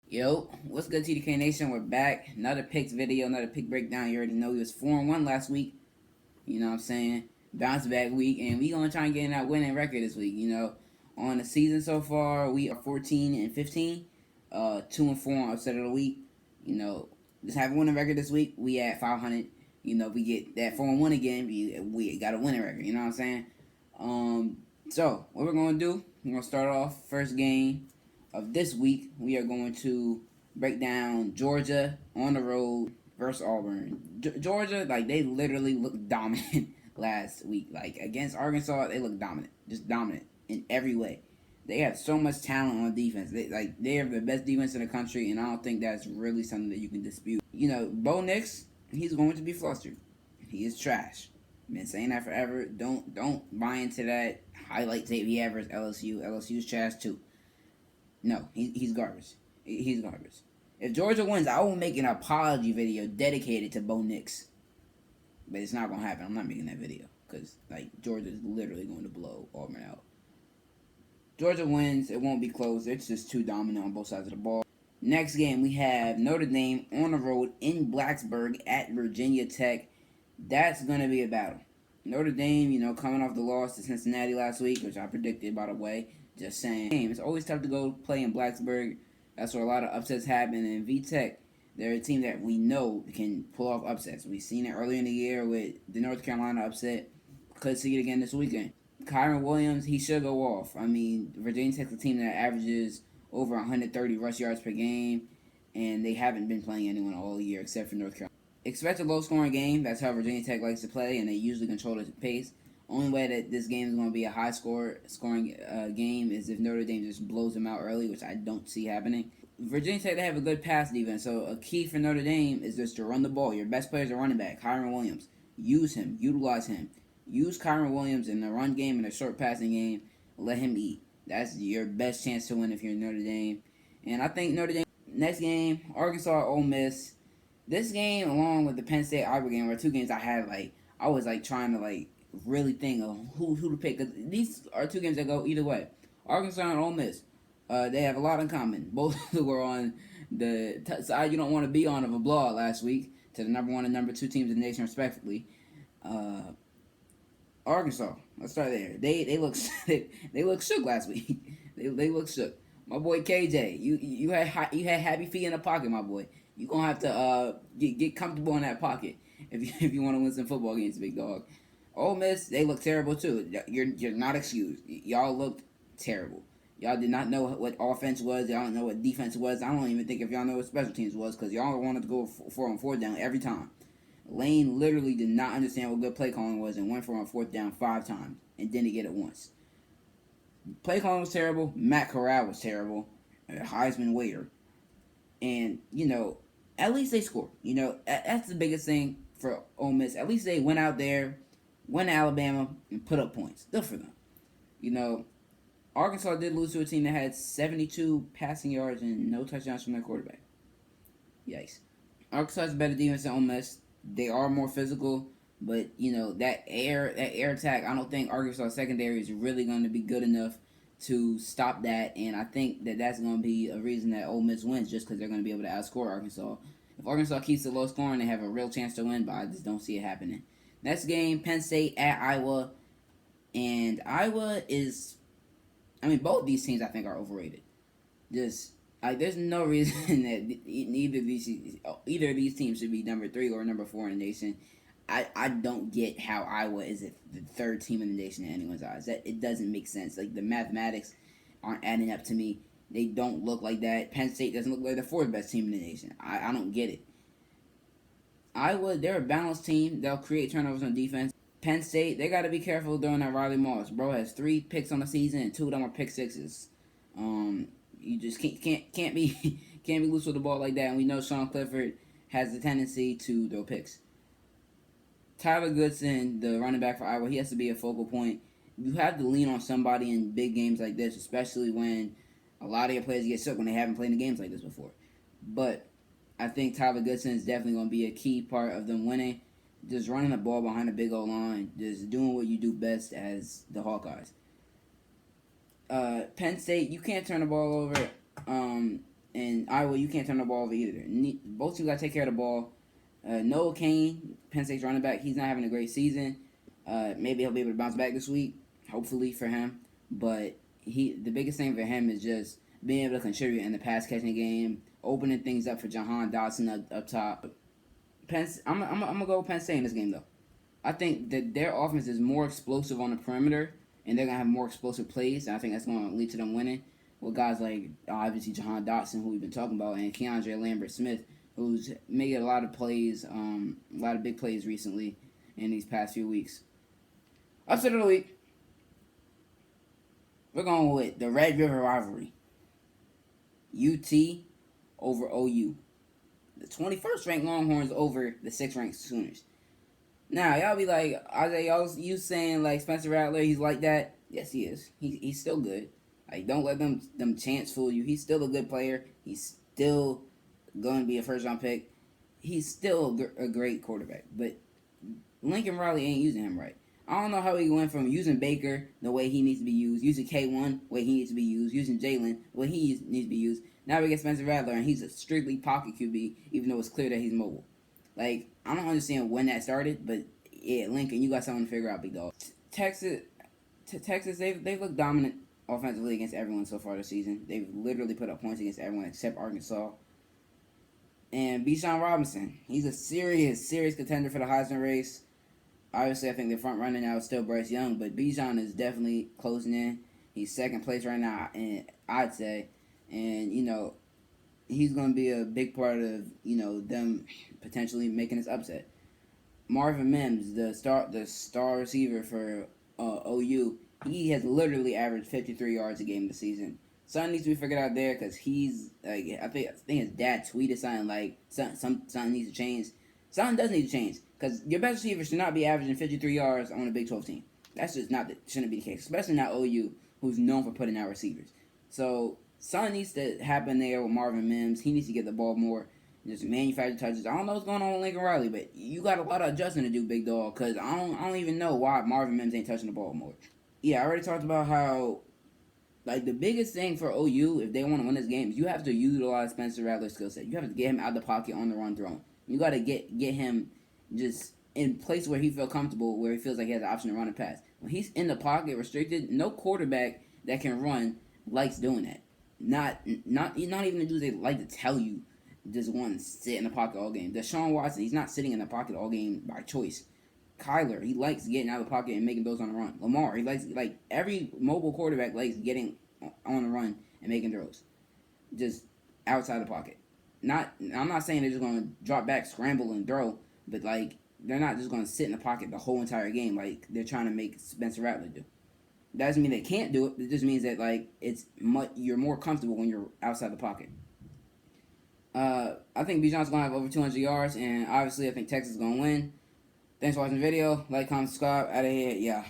Yo, what's good, TDK Nation? We're back. Another picks video, another pick breakdown. You already know we was 4-1 last week. You know what I'm saying? Bounce back week, and we gonna try and get in that winning record this week. On the season so far, we are 14-15, 2-4 on upset of the week. Just have a winning record this week. We at 500. If we get that 4-1 again, we got a winning record. You know what I'm saying? So what we're gonna do? We're gonna start off first game of this week. We are going to break down Georgia on the road versus Auburn. Georgia, like, they literally looked dominant last week. Like, against Arkansas, they looked dominant, just dominant in every way. They have so much talent on defense. They have the best defense in the country, and I don't think that's really something that you can dispute. Bo Nix, he's going to be flustered. He is trash. Been saying that forever. Don't buy into that highlight tape he had versus LSU. LSU's trash too. No, he's garbage. He's garbage. If Georgia wins, I will make an apology video dedicated to Bo Nix. But it's not gonna happen. I'm not making that video because Georgia is literally going to blow Auburn out. Georgia wins. It won't be close. It's just too dominant on both sides of the ball. Next game, we have Notre Dame on the road in Blacksburg at Virginia Tech. That's going to be a battle. Notre Dame, coming off the loss to Cincinnati last week, which I predicted, by the way. Just saying. It's always tough to go play in Blacksburg. That's where a lot of upsets happen. And VTech, they're a team that we know can pull off upsets. We've seen it earlier in the year with the North Carolina upset. Could see it again this weekend. Kyron Williams, he should go off. I mean, Virginia Tech's a team that averages over 130 rush yards per game, and they haven't been playing anyone all year except for North Carolina. Expect a low-scoring game. That's how Virginia Tech likes to play, and they usually control the pace. Only way that this game is going to be a high-scoring game is if Notre Dame just blows them out early, which I don't see happening. Virginia Tech, they have a good pass defense, so a key for Notre Dame is just to run the ball. Your best player is a running back, Kyron Williams. Use him. Utilize him. Use Kyron Williams in the run game and the short passing game. Let him eat. That's your best chance to win if you're Notre Dame. And I think Notre Dame, next game, Arkansas, Ole Miss. This game, along with the Penn State Iowa game, were two games I was trying to really think of who to pick. Cause these are two games that go either way. Arkansas and Ole Miss, they have a lot in common. Both were on the side you don't want to be on of a blowout last week to the number one and number two teams in the nation, respectively. Arkansas, let's start there. They look they look shook last week. They look shook. My boy KJ, you had happy feet in the pocket, my boy. You gonna have to get comfortable in that pocket if you want to win some football games, big dog. Ole Miss, they look terrible too. You're not excused. Y'all looked terrible. Y'all did not know what offense was. Y'all don't know what defense was. I don't even think if y'all know what special teams was because y'all wanted to go for on fourth down every time. Lane literally did not understand what good play calling was and went for on fourth down 5 times and didn't get it once. Play calling was terrible. Matt Corral was terrible. Heisman Waiter. And, at least they scored. That's the biggest thing for Ole Miss. At least they went out there, went to Alabama, and put up points. Good for them. Arkansas did lose to a team that had 72 passing yards and no touchdowns from their quarterback. Yikes. Arkansas has a better defense than Ole Miss. They are more physical, but that air attack. I don't think Arkansas secondary is really going to be good enough to stop that, and I think that's going to be a reason that Ole Miss wins, just because they're going to be able to outscore Arkansas. If Arkansas keeps it low scoring, they have a real chance to win, but I just don't see it happening. Next game, Penn State at Iowa, and Iowa is, both these teams I think are overrated. There's no reason that either of these teams should be number 3 or number 4 in the nation. I don't get how Iowa is the third team in the nation in anyone's eyes. That it doesn't make sense. The mathematics aren't adding up to me. They don't look like that. Penn State doesn't look like the 4th best team in the nation. I don't get it. Iowa, they're a balanced team. They'll create turnovers on defense. Penn State, they got to be careful doing that. Riley Moss, bro, has 3 picks on the season and 2 of them are pick sixes. You just can't be loose with the ball like that. And we know Sean Clifford has the tendency to throw picks. Tyler Goodson, the running back for Iowa, he has to be a focal point. You have to lean on somebody in big games like this, especially when a lot of your players get shook when they haven't played in games like this before. But I think Tyler Goodson is definitely going to be a key part of them winning. Just running the ball behind a big old line, just doing what you do best as the Hawkeyes. Penn State, you can't turn the ball over. and Iowa, you can't turn the ball over either. Both teams got to take care of the ball. Noah Cain, Penn State's running back, he's not having a great season. Maybe he'll be able to bounce back this week, hopefully for him. But the biggest thing for him is just being able to contribute in the pass catching game, opening things up for Jahan Dotson up top. I'm gonna go with Penn State in this game though. I think that their offense is more explosive on the perimeter, and they're gonna have more explosive plays. And I think that's gonna lead to them winning. With guys like obviously Jahan Dotson, who we've been talking about, and Keandre Lambert Smith, who's made a lot of plays, a lot of big plays recently in these past few weeks. Upset of the week, we're going with the Red River rivalry. UT over OU. The 21st ranked Longhorns over the 6th ranked Sooners. Now, y'all be like, Isaiah, you saying like Spencer Rattler, he's like that? Yes, he is. He's still good. Like, don't let them chants fool you. He's still a good player. He's still going to be a first-round pick. He's still a great quarterback. But Lincoln Riley ain't using him right. I don't know how he went from using Baker the way he needs to be used, using K1 the way he needs to be used, using Jalen the way he needs to be used. Now we get Spencer Rattler, and he's a strictly pocket QB, even though it's clear that he's mobile. Like, I don't understand when that started, but yeah, Lincoln, you got something to figure out, big dog. Texas, they've looked dominant offensively against everyone so far this season. They've literally put up points against everyone except Arkansas. And Bijan Robinson, he's a serious contender for the Heisman race. Obviously, I think the front runner now is still Bryce Young, but Bijan is definitely closing in. He's second place right now, and I'd say, and he's going to be a big part of them potentially making this upset. Marvin Mims, the star receiver for OU, he has literally averaged 53 yards a game this season. Something needs to be figured out there because he's like I think his dad tweeted something like something needs to change. Something does need to change because your best receiver should not be averaging 53 yards on a Big 12 team. That's just shouldn't be the case, especially not OU, who's known for putting out receivers. So something needs to happen there with Marvin Mims. He needs to get the ball more, just manufacture touches. I don't know what's going on with Lincoln Riley, but you got a lot of adjusting to do, big dog. Because I don't even know why Marvin Mims ain't touching the ball more. Yeah, I already talked about how. Like, the biggest thing for OU, if they want to win this game, is you have to utilize Spencer Rattler's skill set. You have to get him out of the pocket on the run throwing. You got to get him just in place where he feels comfortable, where he feels like he has the option to run and pass. When he's in the pocket, restricted, no quarterback that can run likes doing that. Not even the dudes they like to tell you just want to sit in the pocket all game. Deshaun Watson, he's not sitting in the pocket all game by choice. Kyler, he likes getting out of the pocket and making throws on the run. Lamar, he likes, like, every mobile quarterback likes getting on the run and making throws. Just outside the pocket. I'm not saying they're just going to drop back, scramble, and throw, but, like, they're not just going to sit in the pocket the whole entire game like they're trying to make Spencer Rattler do. That doesn't mean they can't do it. It just means that, like, you're more comfortable when you're outside the pocket. I think Bijan's going to have over 200 yards, and obviously I think Texas is going to win. Thanks for watching the video. Like, comment, subscribe. Out of here. Yeah.